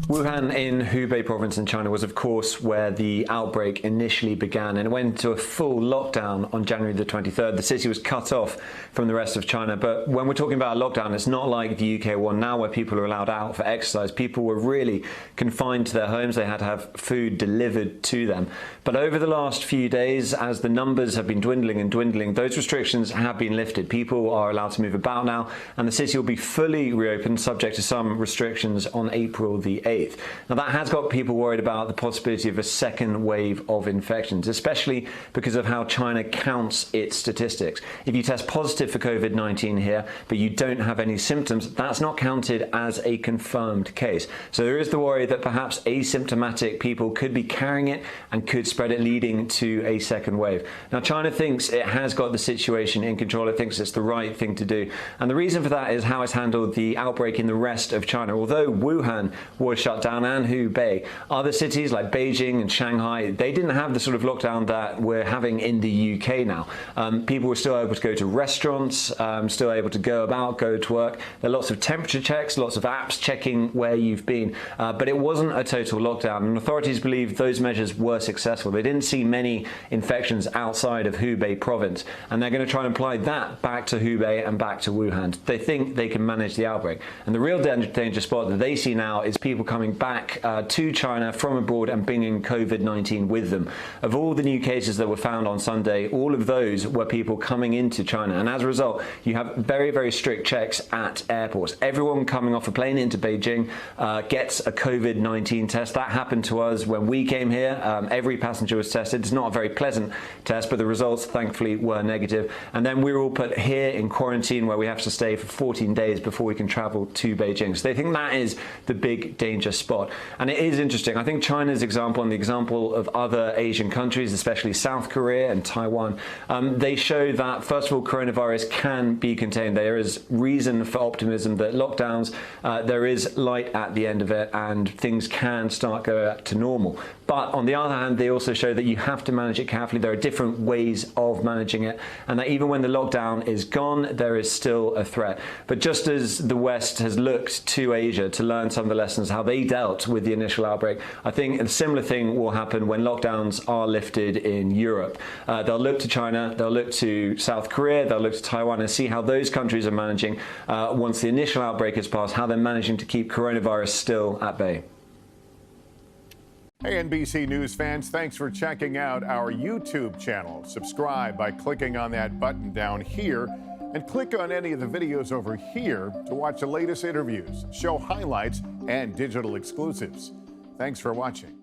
Wuhan in Hubei province in China was, of course, where the outbreak initially began, and it went into a full lockdown on January the 23rd. The city was cut off from the rest of China. But when we're talking about a lockdown, it's not like the UK one now where people are allowed out for exercise. People were really confined to their homes. They had to have food delivered to them. But over the last few days, as the numbers have been dwindling and dwindling, those restrictions have been lifted. People are allowed to move about now, and the city will be fully reopened, subject to some restrictions, on April the 8th. Now, that has got people worried about the possibility of a second wave of infections, especially because of how China counts its statistics. If you test positive for COVID-19 here, but you don't have any symptoms, that's not counted as a confirmed case. So there is the worry that perhaps asymptomatic people could be carrying it and could spread it, leading to a second wave. Now, China thinks it has got the situation in control. It thinks it's the right thing to do. And the reason for that is how it's handled the outbreak in the rest of China. Although Wuhan was shut down and Hubei, other cities like Beijing and Shanghai, they didn't have the sort of lockdown that we're having in the UK now. People were still able to go to restaurants, still able to go about, go to work. There are lots of temperature checks, lots of apps checking where you've been, but it wasn't a total lockdown, and authorities believe those measures were successful. They didn't see many infections outside of Hubei province, and they're going to try and apply that back to Hubei and back to Wuhan. They think they can manage the outbreak, and the real danger spot that they see now is people coming back to China from abroad and bringing COVID-19 with them. Of all the new cases that were found on Sunday, all of those were people coming into China, and as a result, you have very, very strict checks at airports. Everyone coming off a plane into Beijing gets a COVID-19 test. That happened to us when we came here. Every passenger was tested. It's not a very pleasant test, but the results, thankfully, were negative. And then we were all put here in quarantine, where we have to stay for 14 days before we can travel to Beijing. So they think that is the big danger spot. And it is interesting. I think China's example and the example of other Asian countries, especially South Korea and Taiwan, they show that, first of all, coronavirus can be contained. There is reason for optimism that lockdowns, there is light at the end of it, and things can start going back to normal. But on the other hand, they also show that you have to manage it carefully. There are different ways of managing it, and that even when the lockdown is gone, there is still a threat. But just as the West has looked to Asia to learn some of the lessons, how they dealt with the initial outbreak, I think a similar thing will happen when lockdowns are lifted in Europe. They'll look to China, they'll look to South Korea, they'll look to Taiwan and see how those countries are managing once the initial outbreak has passed, how they're managing to keep coronavirus still at bay. Hey, NBC News fans, thanks for checking out our YouTube channel. Subscribe by clicking on that button down here, and click on any of the videos over here to watch the latest interviews, show highlights, and digital exclusives. Thanks for watching.